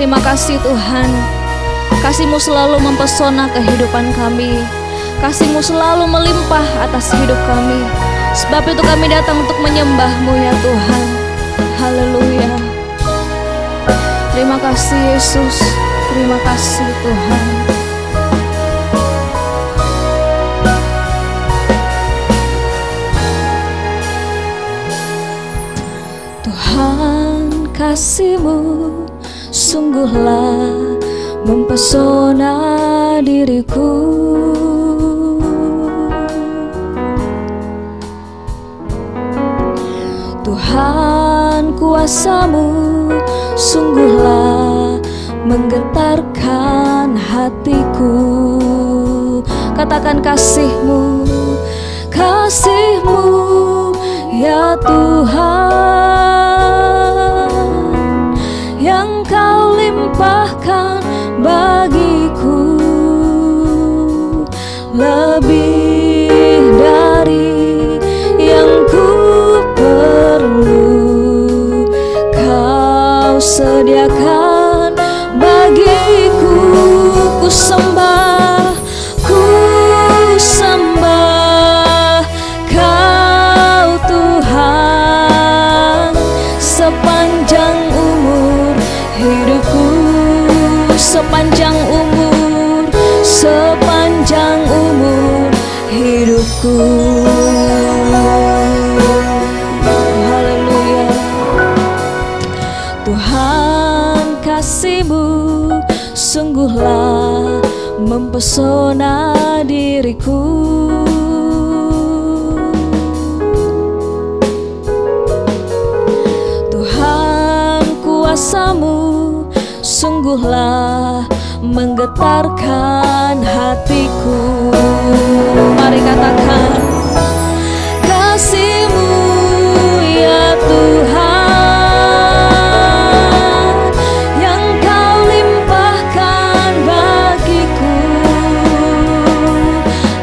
Terima kasih Tuhan, kasih-Mu selalu mempesona kehidupan kami. Kasih-Mu selalu melimpah atas hidup kami. Sebab itu kami datang untuk menyembah-Mu ya Tuhan. Haleluya. Terima kasih Yesus, terima kasih Tuhan. Tuhan, kasih-Mu sungguhlah mempesona diriku. Tuhan, kuasa-Mu sungguhlah menggetarkan hatiku. Katakan kasih-Mu, kasih-Mu ya Tuhan, yang Kau limpahkan bagiku, lebih dari yang ku perlu. Kau sediakan bagiku. Ku sembah, ku sembah Kau Tuhan sepanjang umur hidupku, sepanjang umur, sepanjang umur hidupku. Haleluya. Tuhan, kasih-Mu sungguhlah mempesona diriku. Tuhan, kuasa-Mu sungguhlah menggetarkan hatiku. Mari katakan, kasih-Mu ya Tuhan, yang Kau limpahkan bagiku,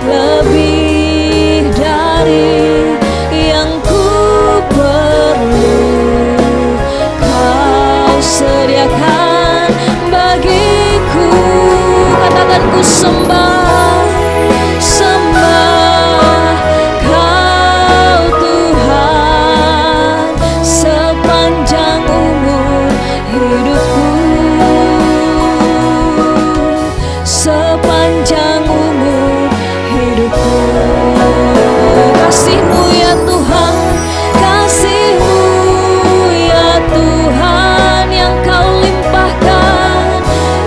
lebih dari yang ku perlu. Kau sediakan bagiku. Katakan, ku sembah, sembah Kau Tuhan sepanjang umur hidupku, sepanjang umur hidupku. Kasih-Mu ya Tuhan, kasih-Mu ya Tuhan, yang Kau limpahkan,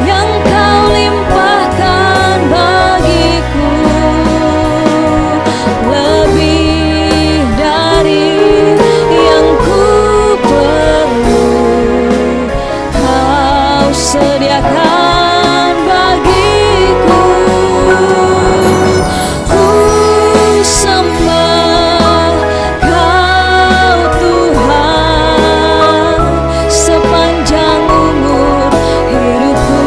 yang Kau limpahkan bagiku, lebih dari yang ku perlu. Kau sediakan bagiku. Ku sembah Kau Tuhan sepanjang umur hidupku,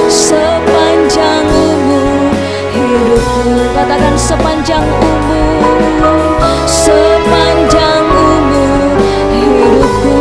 sepanjang umur hidupku. Katakan, sepanjang umur, sepanjang umur hidupku.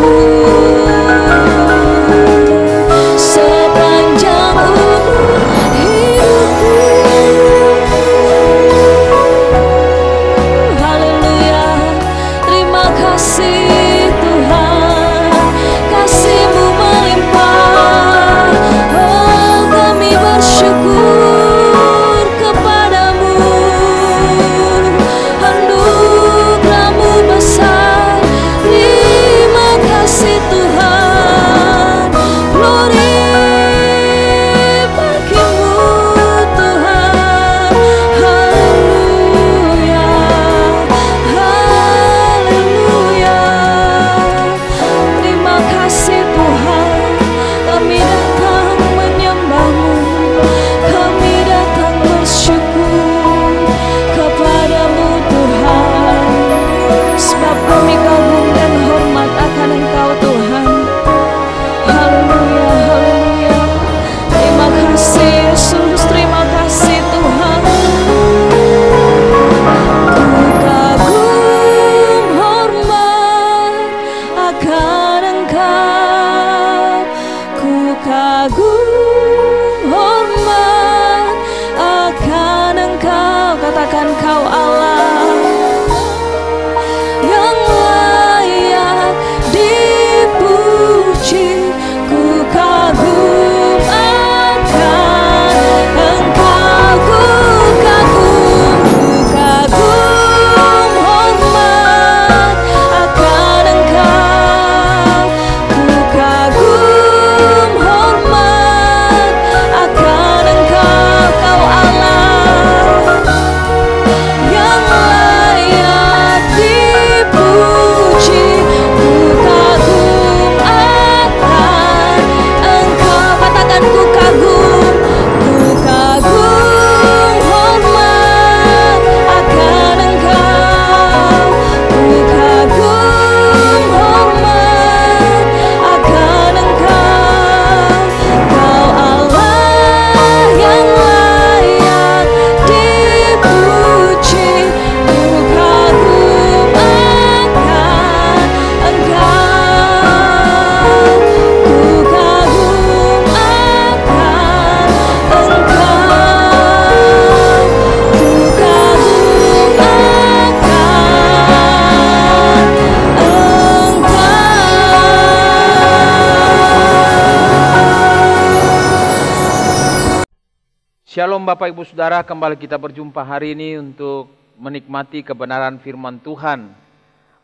Shalom Bapak Ibu Saudara, kembali kita berjumpa hari ini untuk menikmati kebenaran firman Tuhan.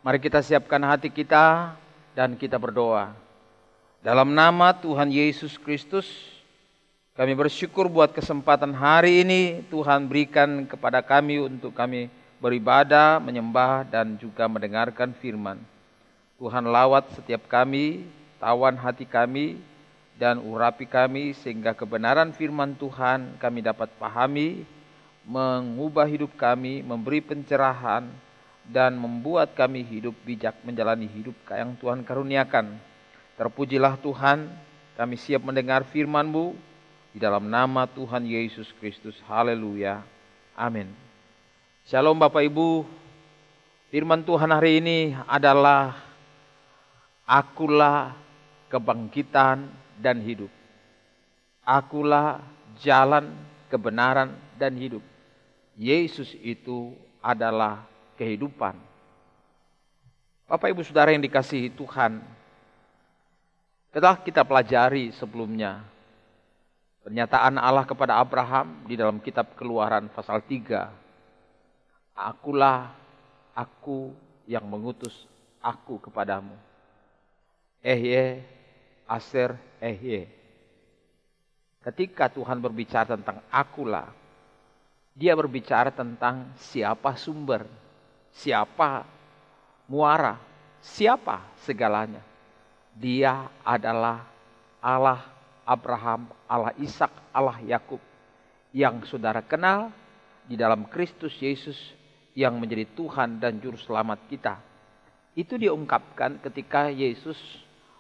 Mari kita siapkan hati kita dan kita berdoa. Dalam nama Tuhan Yesus Kristus, kami bersyukur buat kesempatan hari ini Tuhan berikan kepada kami untuk kami beribadah, menyembah dan juga mendengarkan firman. Tuhan lawat setiap kami, tawan hati kami, dan urapi kami sehingga kebenaran firman Tuhan kami dapat pahami, mengubah hidup kami, memberi pencerahan, dan membuat kami hidup bijak menjalani hidup yang Tuhan karuniakan. Terpujilah Tuhan, kami siap mendengar firman-Mu di dalam nama Tuhan Yesus Kristus. Haleluya. Amin. Shalom Bapak Ibu, firman Tuhan hari ini adalah Akulah kebangkitan dan hidup. Akulah jalan, kebenaran, dan hidup. Yesus itu adalah kehidupan. Bapak Ibu Saudara yang dikasihi Tuhan, telah kita pelajari sebelumnya pernyataan Allah kepada Abraham di dalam kitab Keluaran pasal 3. Akulah aku yang mengutus aku kepadamu. Aser Ehye. Ketika Tuhan berbicara tentang akulah, Dia berbicara tentang siapa sumber, siapa muara, siapa segalanya. Dia adalah Allah Abraham, Allah Ishak, Allah Yakub yang saudara kenal di dalam Kristus Yesus yang menjadi Tuhan dan Juru Selamat kita. Itu diungkapkan ketika Yesus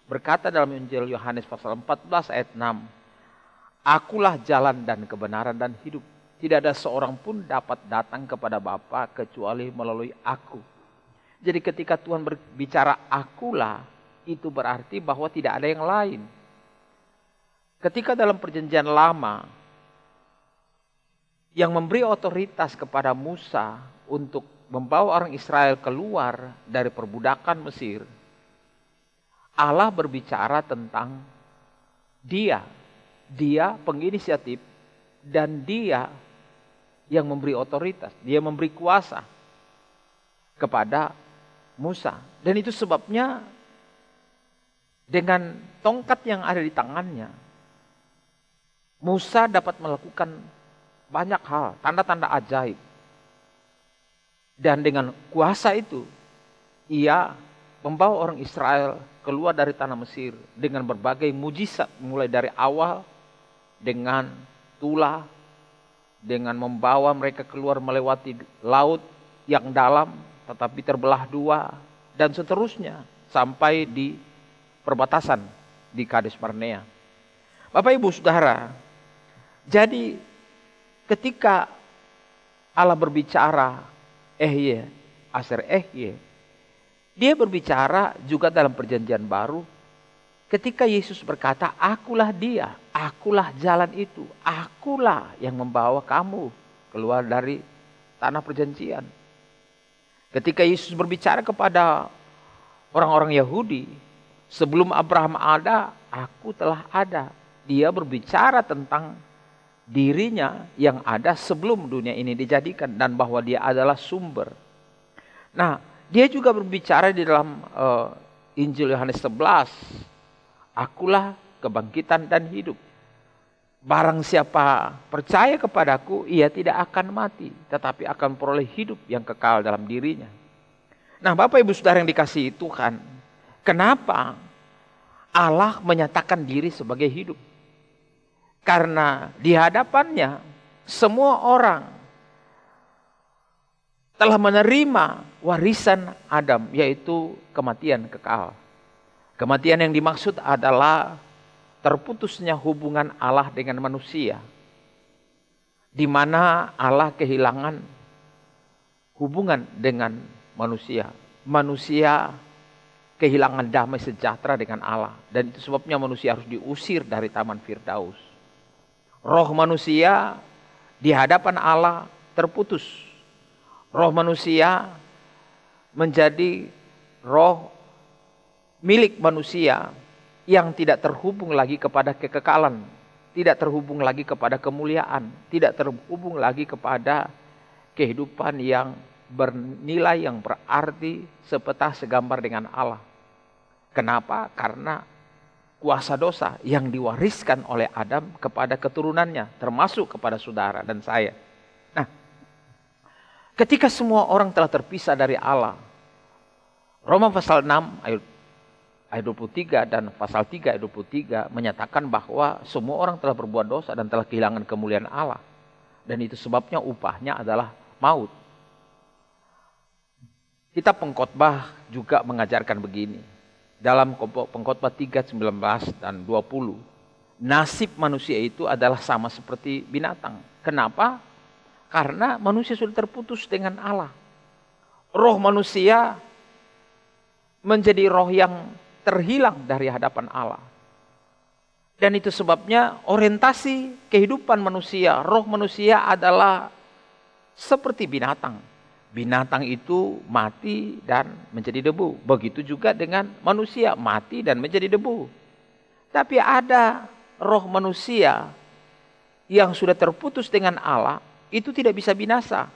berkata dalam Injil Yohanes pasal 14 ayat 6, Akulah jalan dan kebenaran dan hidup. Tidak ada seorang pun dapat datang kepada Bapa kecuali melalui aku. Jadi ketika Tuhan berbicara akulah, itu berarti bahwa tidak ada yang lain. Ketika dalam perjanjian lama, yang memberi otoritas kepada Musa untuk membawa orang Israel keluar dari perbudakan Mesir, Allah berbicara tentang Dia penginisiatif dan Dia yang memberi otoritas, Dia memberi kuasa kepada Musa. Dan itu sebabnya dengan tongkat yang ada di tangannya, Musa dapat melakukan banyak hal, tanda-tanda ajaib. Dan dengan kuasa itu, ia membawa orang Israel keluar dari tanah Mesir dengan berbagai mujizat, mulai dari awal dengan tulah, dengan membawa mereka keluar melewati laut yang dalam tetapi terbelah dua, dan seterusnya sampai di perbatasan di Kades Barnea. Bapak Ibu Saudara, jadi ketika Allah berbicara Aser Ehye, Dia berbicara juga dalam perjanjian baru ketika Yesus berkata, akulah Dia, akulah jalan itu, akulah yang membawa kamu keluar dari tanah perjanjian. Ketika Yesus berbicara kepada orang-orang Yahudi, sebelum Abraham ada, aku telah ada. Dia berbicara tentang dirinya yang ada sebelum dunia ini dijadikan dan bahwa Dia adalah sumber. Nah, Dia juga berbicara di dalam Injil Yohanes 11, akulah kebangkitan dan hidup. Barang siapa percaya kepadaku, ia tidak akan mati, tetapi akan peroleh hidup yang kekal dalam dirinya. Nah Bapak Ibu Saudara yang dikasihi Tuhan, kenapa Allah menyatakan diri sebagai hidup? Karena di hadapannya semua orang telah menerima warisan Adam, yaitu kematian kekal. Kematian yang dimaksud adalah terputusnya hubungan Allah dengan manusia, di mana Allah kehilangan hubungan dengan manusia. Manusia kehilangan damai sejahtera dengan Allah, dan itu sebabnya manusia harus diusir dari Taman Firdaus. Roh manusia di hadapan Allah terputus. Roh manusia menjadi roh milik manusia yang tidak terhubung lagi kepada kekekalan tidak terhubung lagi kepada kemuliaan, tidak terhubung lagi kepada kehidupan yang bernilai, yang berarti sepetah segambar dengan Allah. Kenapa? Karena kuasa dosa yang diwariskan oleh Adam kepada keturunannya, termasuk kepada saudara dan saya. Nah, ketika semua orang telah terpisah dari Allah, Roma pasal 6 ayat 23 dan pasal 3 ayat 23 menyatakan bahwa semua orang telah berbuat dosa dan telah kehilangan kemuliaan Allah. Dan itu sebabnya upahnya adalah maut. Kitab Pengkhotbah juga mengajarkan begini. Dalam Pengkhotbah 3, 19 dan 20, nasib manusia itu adalah sama seperti binatang. Kenapa? Karena manusia sudah terputus dengan Allah. Roh manusia menjadi roh yang terhilang dari hadapan Allah. Dan itu sebabnya orientasi kehidupan manusia, roh manusia adalah seperti binatang. Binatang itu mati dan menjadi debu. Begitu juga dengan manusia, mati dan menjadi debu. Tapi ada roh manusia yang sudah terputus dengan Allah, itu tidak bisa binasa.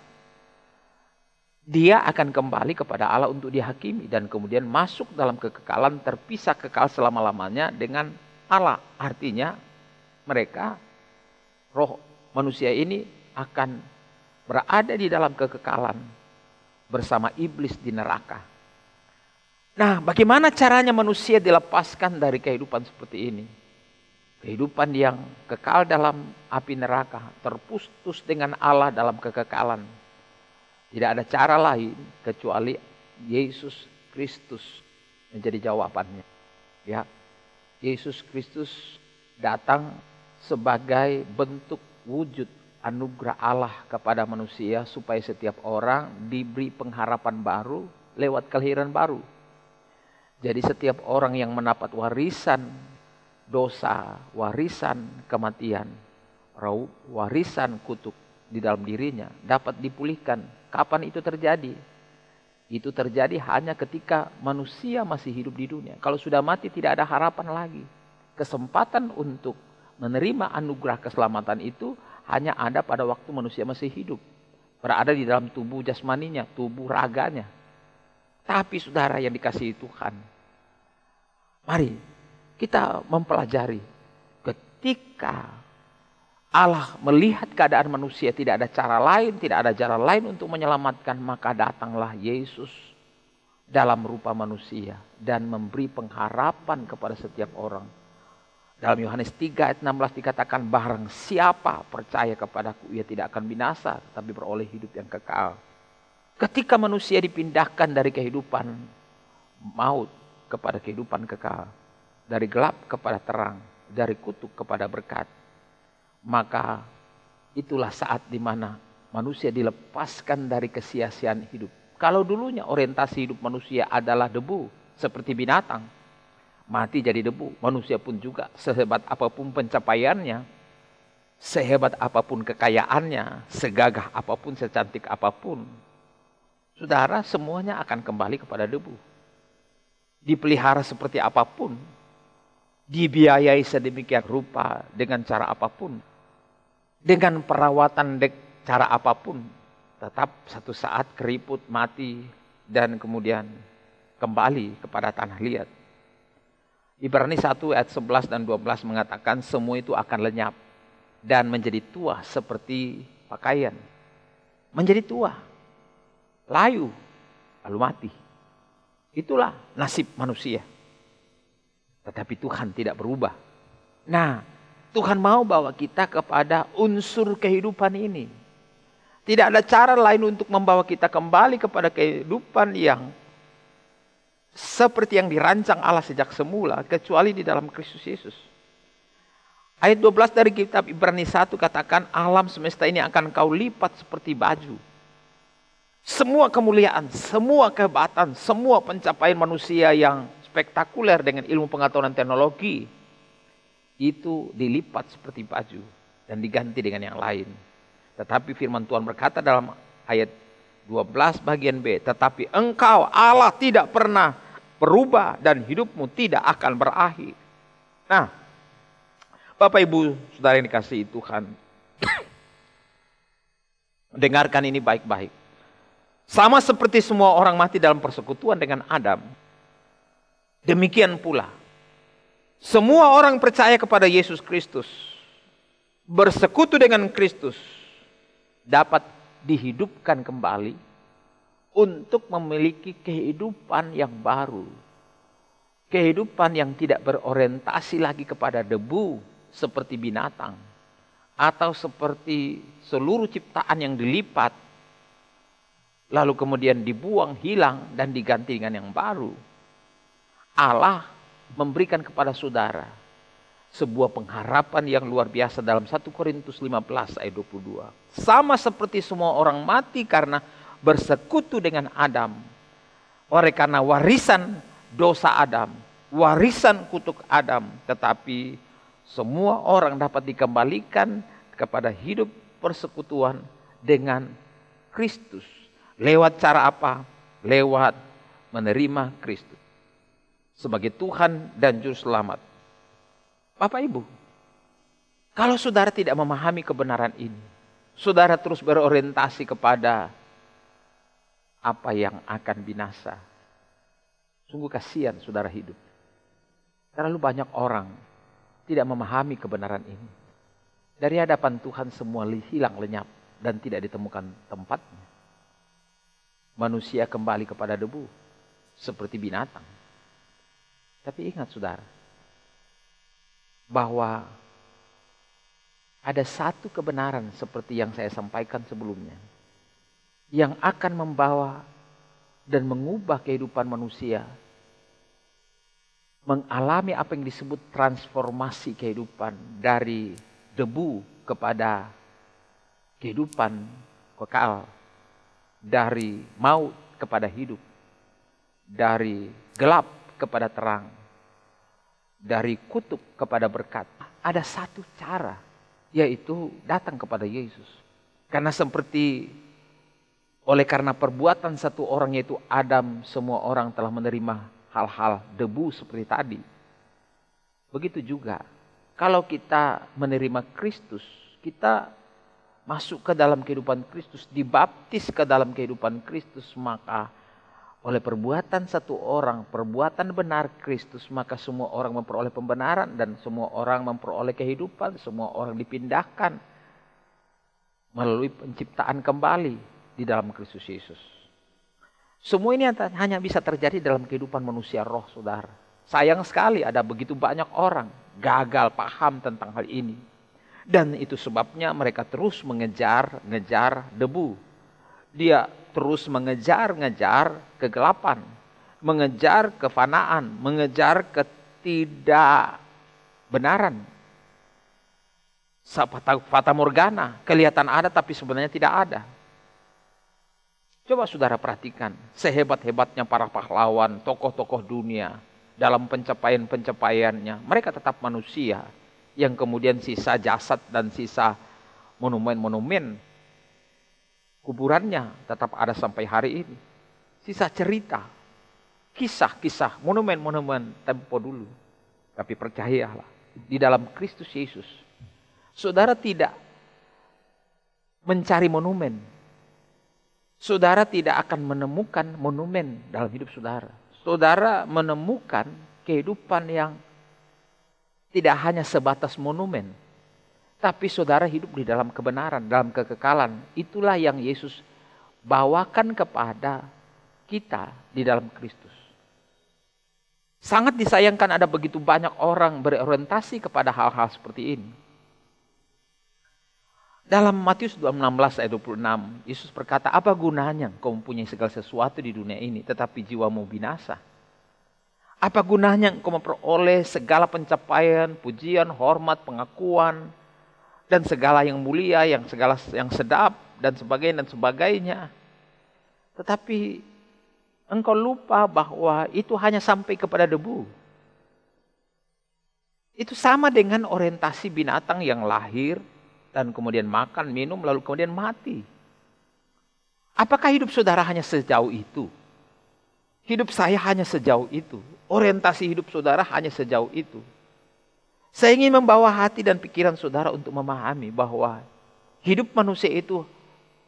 Dia akan kembali kepada Allah untuk dihakimi dan kemudian masuk dalam kekekalan, terpisah kekal selama-lamanya dengan Allah. Artinya mereka, roh manusia ini akan berada di dalam kekekalan bersama iblis di neraka. Nah, bagaimana caranya manusia dilepaskan dari kehidupan seperti ini? Kehidupan yang kekal dalam api neraka, terputus dengan Allah dalam kekekalan. Tidak ada cara lain kecuali Yesus Kristus menjadi jawabannya. Ya, Yesus Kristus datang sebagai bentuk wujud anugerah Allah kepada manusia supaya setiap orang diberi pengharapan baru lewat kelahiran baru. Jadi setiap orang yang mendapat warisan dosa, warisan kematian, warisan kutuk di dalam dirinya dapat dipulihkan. Kapan itu terjadi? Itu terjadi hanya ketika manusia masih hidup di dunia. Kalau sudah mati tidak ada harapan lagi. Kesempatan untuk menerima anugerah keselamatan itu hanya ada pada waktu manusia masih hidup. Berada di dalam tubuh jasmaninya, tubuh raganya. Tapi saudara yang dikasihi Tuhan, mari kita mempelajari ketika Allah melihat keadaan manusia tidak ada cara lain, tidak ada jalan lain untuk menyelamatkan, maka datanglah Yesus dalam rupa manusia dan memberi pengharapan kepada setiap orang. Dalam Yohanes 3 ayat 16 dikatakan, barang siapa percaya kepadaku, ia tidak akan binasa, tapi beroleh hidup yang kekal. Ketika manusia dipindahkan dari kehidupan maut kepada kehidupan kekal, dari gelap kepada terang, dari kutuk kepada berkat, maka itulah saat di mana manusia dilepaskan dari kesia-siaan hidup. Kalau dulunya orientasi hidup manusia adalah debu, seperti binatang, mati jadi debu. Manusia pun juga, sehebat apapun pencapaiannya, sehebat apapun kekayaannya, segagah apapun, secantik apapun, saudara, semuanya akan kembali kepada debu. Dipelihara seperti apapun, dibiayai sedemikian rupa dengan cara apapun, dengan perawatan cara apapun, tetap satu saat keriput, mati, dan kemudian kembali kepada tanah liat. Ibrani 1 ayat 11 dan 12 mengatakan semua itu akan lenyap dan menjadi tua seperti pakaian. Menjadi tua, layu, lalu mati. Itulah nasib manusia. Tetapi Tuhan tidak berubah. Nah, Tuhan mau bawa kita kepada unsur kehidupan ini. Tidak ada cara lain untuk membawa kita kembali kepada kehidupan yang seperti yang dirancang Allah sejak semula, kecuali di dalam Kristus Yesus. Ayat 12 dari kitab Ibrani 1 katakan, alam semesta ini akan kau lipat seperti baju. Semua kemuliaan, semua kehebatan, semua pencapaian manusia yang spektakuler dengan ilmu pengetahuan dan teknologi, itu dilipat seperti baju dan diganti dengan yang lain. Tetapi firman Tuhan berkata dalam ayat 12 bagian B, tetapi engkau Allah tidak pernah berubah dan hidupmu tidak akan berakhir. Nah, Bapak Ibu Saudara yang dikasihi Tuhan, dengarkan ini baik-baik. Sama seperti semua orang mati dalam persekutuan dengan Adam, demikian pula semua orang percaya kepada Yesus Kristus, bersekutu dengan Kristus, dapat dihidupkan kembali untuk memiliki kehidupan yang baru. Kehidupan yang tidak berorientasi lagi kepada debu seperti binatang, atau seperti seluruh ciptaan yang dilipat, lalu kemudian dibuang, hilang, dan diganti dengan yang baru. Allah memberikan kepada saudara sebuah pengharapan yang luar biasa dalam 1 Korintus 15 ayat 22. Sama seperti semua orang mati karena bersekutu dengan Adam, oleh karena warisan dosa Adam, warisan kutuk Adam, tetapi semua orang dapat dikembalikan kepada hidup persekutuan dengan Kristus. Lewat cara apa? Lewat menerima Kristus sebagai Tuhan dan Juru Selamat. Bapak Ibu, kalau saudara tidak memahami kebenaran ini, saudara terus berorientasi kepada apa yang akan binasa. Sungguh kasihan saudara hidup. Terlalu banyak orang tidak memahami kebenaran ini. Dari hadapan Tuhan semua hilang lenyap dan tidak ditemukan tempatnya. Manusia kembali kepada debu seperti binatang. Tapi ingat saudara, bahwa ada satu kebenaran seperti yang saya sampaikan sebelumnya, yang akan membawa dan mengubah kehidupan manusia, mengalami apa yang disebut transformasi kehidupan dari debu kepada kehidupan kekal, dari maut kepada hidup, dari gelap kepada terang, dari kutuk kepada berkat. Ada satu cara, yaitu datang kepada Yesus. Karena oleh karena perbuatan satu orang yaitu Adam, semua orang telah menerima hal-hal debu seperti tadi. Begitu juga kalau kita menerima Kristus, kita masuk ke dalam kehidupan Kristus, dibaptis ke dalam kehidupan Kristus, maka oleh perbuatan satu orang, perbuatan benar Kristus, maka semua orang memperoleh pembenaran dan semua orang memperoleh kehidupan, semua orang dipindahkan melalui penciptaan kembali di dalam Kristus Yesus. Semua ini hanya bisa terjadi dalam kehidupan manusia roh, saudara. Sayang sekali ada begitu banyak orang gagal paham tentang hal ini. Dan itu sebabnya mereka terus mengejar debu. Dia terus mengejar kegelapan, mengejar kefanaan, mengejar ketidakbenaran. Fata morgana, kelihatan ada tapi sebenarnya tidak ada. Coba saudara perhatikan, sehebat-hebatnya para pahlawan, tokoh-tokoh dunia, dalam pencapaian-pencapaiannya, mereka tetap manusia, yang kemudian sisa jasad dan sisa monumen-monumen kuburannya tetap ada sampai hari ini. Sisa cerita, kisah-kisah, monumen-monumen tempo dulu. Tapi percayalah, di dalam Kristus Yesus, saudara tidak mencari monumen. Saudara tidak akan menemukan monumen dalam hidup saudara. Saudara menemukan kehidupan yang tidak hanya sebatas monumen, tapi saudara hidup di dalam kebenaran, dalam kekekalan. Itulah yang Yesus bawakan kepada kita di dalam Kristus. Sangat disayangkan ada begitu banyak orang berorientasi kepada hal-hal seperti ini. Dalam Matius 16 ayat 26, Yesus berkata, apa gunanya kau mempunyai segala sesuatu di dunia ini, tetapi jiwamu binasa? Apa gunanya engkau memperoleh segala pencapaian, pujian, hormat, pengakuan, dan segala yang mulia, segala yang sedap, dan sebagainya. Tetapi engkau lupa bahwa itu hanya sampai kepada debu. Itu sama dengan orientasi binatang yang lahir, dan kemudian makan, minum, lalu kemudian mati. Apakah hidup saudara hanya sejauh itu? Hidup saya hanya sejauh itu. Orientasi hidup saudara hanya sejauh itu. Saya ingin membawa hati dan pikiran saudara untuk memahami bahwa hidup manusia itu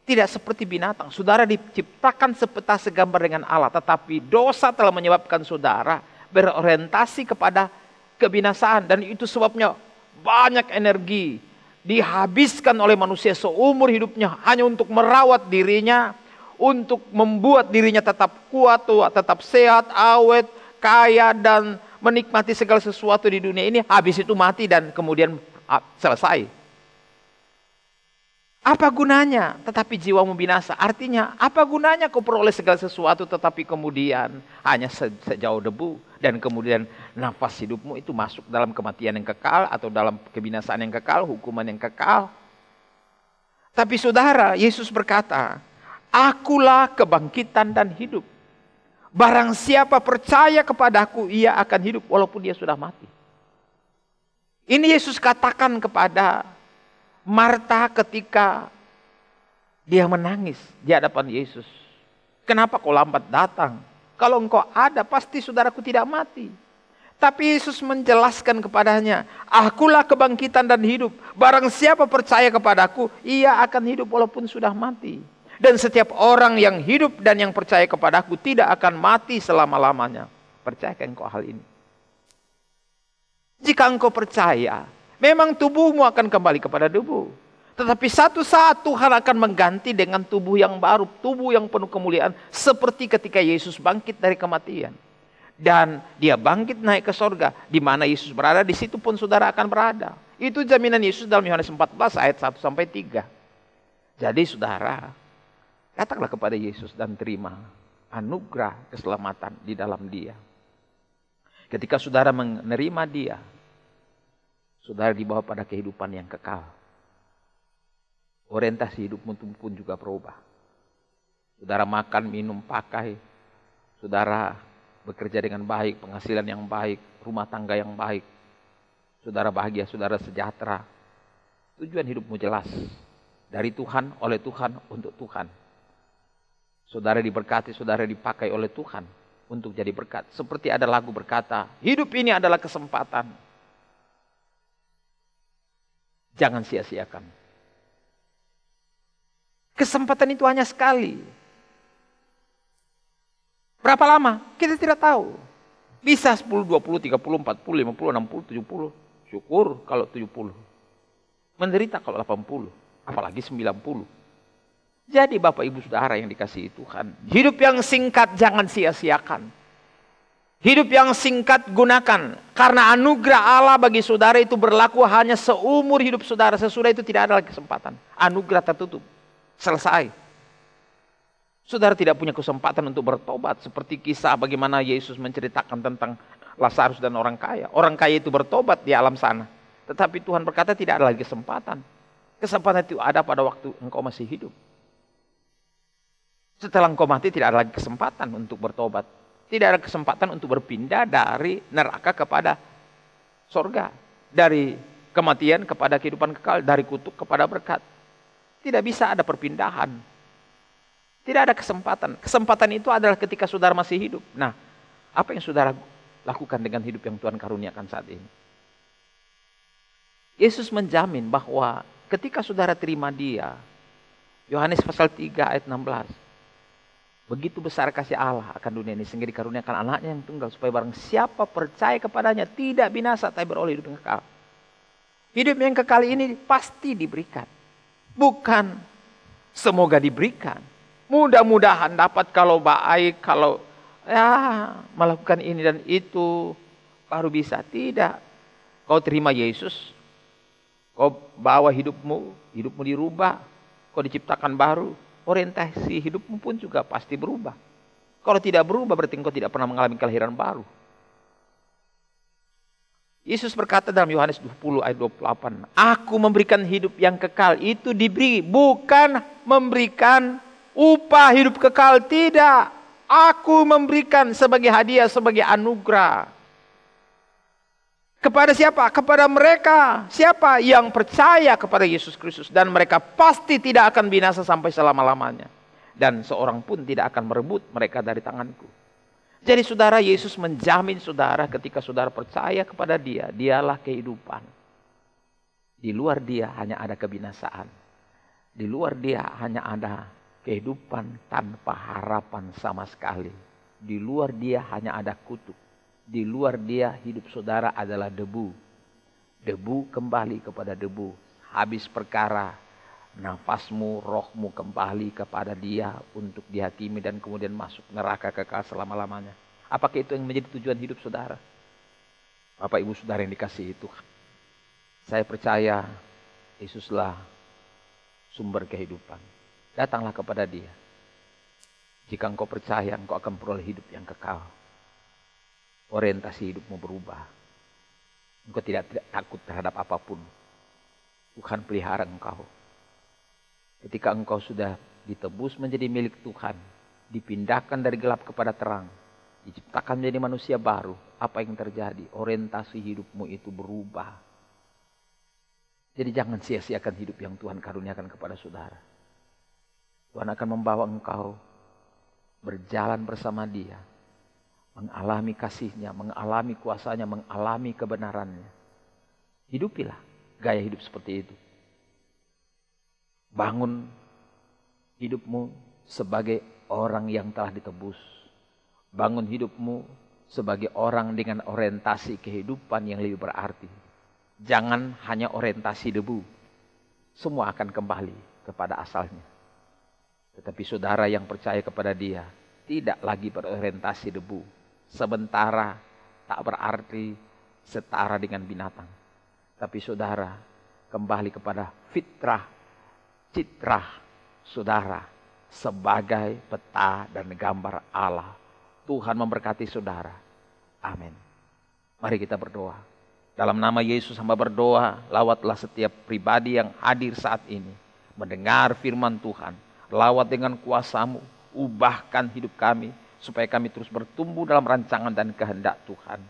tidak seperti binatang. Saudara diciptakan sepeta segambar dengan Allah, tetapi dosa telah menyebabkan saudara berorientasi kepada kebinasaan. Dan itu sebabnya banyak energi dihabiskan oleh manusia seumur hidupnya hanya untuk merawat dirinya, untuk membuat dirinya tetap kuat, tetap sehat, awet, kaya, dan menikmati segala sesuatu di dunia ini. Habis itu mati dan kemudian selesai. Apa gunanya tetapi jiwamu binasa? Artinya apa gunanya kau peroleh segala sesuatu tetapi kemudian hanya sejauh debu, dan kemudian nafas hidupmu itu masuk dalam kematian yang kekal atau dalam kebinasaan yang kekal, hukuman yang kekal. Tapi saudara, Yesus berkata, akulah kebangkitan dan hidup. Barang siapa percaya kepadaku, ia akan hidup walaupun dia sudah mati. Ini Yesus katakan kepada Marta ketika dia menangis di hadapan Yesus. Kenapa kau lambat datang? Kalau engkau ada, pasti saudaraku tidak mati. Tapi Yesus menjelaskan kepadanya, akulah kebangkitan dan hidup. Barang siapa percaya kepadaku, ia akan hidup walaupun sudah mati. Dan setiap orang yang hidup dan yang percaya kepadaku tidak akan mati selama-lamanya. Percayakan engkau hal ini? Jika engkau percaya, memang tubuhmu akan kembali kepada debu. Tetapi satu saat Tuhan akan mengganti dengan tubuh yang baru, tubuh yang penuh kemuliaan, seperti ketika Yesus bangkit dari kematian. Dan dia bangkit naik ke sorga, di mana Yesus berada, di situ pun saudara akan berada. Itu jaminan Yesus dalam Yohanes 14 ayat 1-3. Jadi saudara, datanglah kepada Yesus dan terima anugerah keselamatan di dalam Dia. Ketika saudara menerima Dia, saudara dibawa pada kehidupan yang kekal. Orientasi hidupmu pun juga berubah. Saudara makan, minum, pakai. Saudara bekerja dengan baik, penghasilan yang baik, rumah tangga yang baik. Saudara bahagia, saudara sejahtera. Tujuan hidupmu jelas. Dari Tuhan, oleh Tuhan, untuk Tuhan. Saudara diberkati, saudara dipakai oleh Tuhan untuk jadi berkat. Seperti ada lagu berkata, hidup ini adalah kesempatan. Jangan sia-siakan. Kesempatan itu hanya sekali. Berapa lama? Kita tidak tahu. Bisa 10, 20, 30, 40, 50, 60, 70. Syukur kalau 70. Menderita kalau 80. Apalagi 90. Jadi Bapak Ibu Saudara yang dikasihi Tuhan, hidup yang singkat jangan sia-siakan. Hidup yang singkat gunakan. Karena anugerah Allah bagi saudara itu berlaku hanya seumur hidup saudara. Sesudah itu tidak ada lagi kesempatan. Anugerah tertutup. Selesai. Saudara tidak punya kesempatan untuk bertobat. Seperti kisah bagaimana Yesus menceritakan tentang Lazarus dan orang kaya. Orang kaya itu bertobat di alam sana. Tetapi Tuhan berkata tidak ada lagi kesempatan. Kesempatan itu ada pada waktu engkau masih hidup. Setelah engkau mati tidak ada lagi kesempatan untuk bertobat. Tidak ada kesempatan untuk berpindah dari neraka kepada sorga. Dari kematian kepada kehidupan kekal. Dari kutuk kepada berkat. Tidak bisa ada perpindahan. Tidak ada kesempatan. Kesempatan itu adalah ketika saudara masih hidup. Nah, apa yang saudara lakukan dengan hidup yang Tuhan karuniakan saat ini? Yesus menjamin bahwa ketika saudara terima Dia, Yohanes pasal 3 ayat 16. Begitu besar kasih Allah akan dunia ini sehingga dikaruniakan anaknya yang tunggal supaya barang siapa percaya kepadanya tidak binasa tapi beroleh hidup yang kekal. Hidup yang kekal ini pasti diberikan. Bukan semoga diberikan. Mudah-mudahan dapat kalau baik, kalau melakukan ini dan itu baru bisa. Tidak. Kau terima Yesus, kau bawa hidupmu dirubah, kau diciptakan baru. Orientasi hidupmu pun juga pasti berubah. Kalau tidak berubah berarti engkau tidak pernah mengalami kelahiran baru. Yesus berkata dalam Yohanes 20 ayat 28. Aku memberikan hidup yang kekal. Itu diberi. Bukan memberikan upah hidup kekal. Tidak. Aku memberikan sebagai hadiah, sebagai anugerah. Kepada siapa? Kepada mereka. Siapa yang percaya kepada Yesus Kristus. Dan mereka pasti tidak akan binasa sampai selama-lamanya. Dan seorang pun tidak akan merebut mereka dari tanganku. Jadi saudara, Yesus menjamin saudara ketika saudara percaya kepada Dia, Dialah kehidupan. Di luar Dia hanya ada kebinasaan. Di luar Dia hanya ada kehidupan tanpa harapan sama sekali. Di luar Dia hanya ada kutuk. Di luar Dia hidup saudara adalah debu. Debu kembali kepada debu. Habis perkara, nafasmu, rohmu kembali kepada Dia untuk dihakimi dan kemudian masuk neraka kekal selama-lamanya. Apakah itu yang menjadi tujuan hidup saudara? Bapak Ibu Saudara yang dikasihi Tuhan, saya percaya Yesuslah sumber kehidupan. Datanglah kepada Dia. Jika engkau percaya, engkau akan peroleh hidup yang kekal. Orientasi hidupmu berubah. Engkau tidak takut terhadap apapun. Tuhan pelihara engkau. Ketika engkau sudah ditebus menjadi milik Tuhan, dipindahkan dari gelap kepada terang, diciptakan menjadi manusia baru, apa yang terjadi? Orientasi hidupmu itu berubah. Jadi jangan sia-siakan hidup yang Tuhan karuniakan kepada saudara. Tuhan akan membawa engkau berjalan bersama Dia, mengalami kasih-Nya, mengalami kuasa-Nya, mengalami kebenaran-Nya. Hidupilah gaya hidup seperti itu. Bangun hidupmu sebagai orang yang telah ditebus. Bangun hidupmu sebagai orang dengan orientasi kehidupan yang lebih berarti. Jangan hanya orientasi debu. Semua akan kembali kepada asalnya. Tetapi saudara yang percaya kepada Dia tidak lagi berorientasi debu. Sementara tak berarti setara dengan binatang. Tapi saudara kembali kepada fitrah, citrah saudara sebagai peta dan gambar Allah. Tuhan memberkati saudara. Amin. Mari kita berdoa. Dalam nama Yesus hamba berdoa, lawatlah setiap pribadi yang hadir saat ini mendengar firman Tuhan. Lawat dengan kuasa-Mu, ubahkan hidup kami supaya kami terus bertumbuh dalam rancangan dan kehendak Tuhan.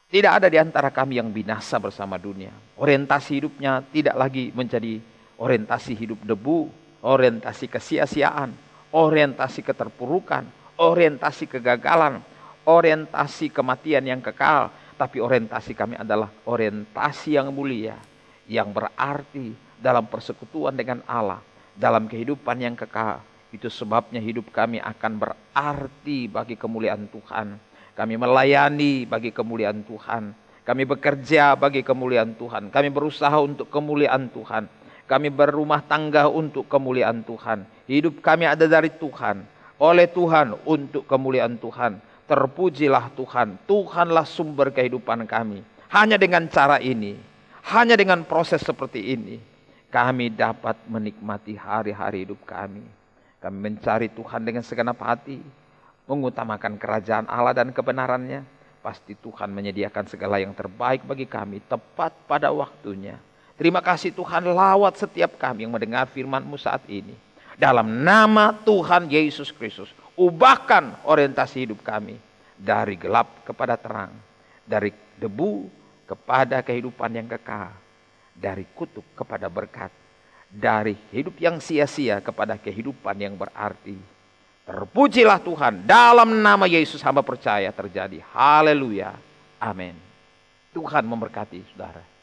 Tidak ada di antara kami yang binasa bersama dunia. Orientasi hidupnya tidak lagi menjadi orientasi hidup debu, orientasi kesia-siaan, orientasi keterpurukan, orientasi kegagalan, orientasi kematian yang kekal. Tapi orientasi kami adalah orientasi yang mulia, yang berarti dalam persekutuan dengan Allah, dalam kehidupan yang kekal. Itu sebabnya hidup kami akan berarti bagi kemuliaan Tuhan. Kami melayani bagi kemuliaan Tuhan. Kami bekerja bagi kemuliaan Tuhan. Kami berusaha untuk kemuliaan Tuhan. Kami berumah tangga untuk kemuliaan Tuhan. Hidup kami ada dari Tuhan, oleh Tuhan, untuk kemuliaan Tuhan. Terpujilah Tuhan. Tuhanlah sumber kehidupan kami. Hanya dengan cara ini, hanya dengan proses seperti ini, kami dapat menikmati hari-hari hidup kami. Kami mencari Tuhan dengan segenap hati, mengutamakan kerajaan Allah dan kebenarannya. Pasti Tuhan menyediakan segala yang terbaik bagi kami tepat pada waktunya. Terima kasih Tuhan, lawat setiap kami yang mendengar firman-Mu saat ini. Dalam nama Tuhan Yesus Kristus, ubahkan orientasi hidup kami dari gelap kepada terang, dari debu kepada kehidupan yang kekal, dari kutuk kepada berkat, dari hidup yang sia-sia kepada kehidupan yang berarti. Terpujilah Tuhan, dalam nama Yesus hamba percaya terjadi. Haleluya. Amin. Tuhan memberkati saudara.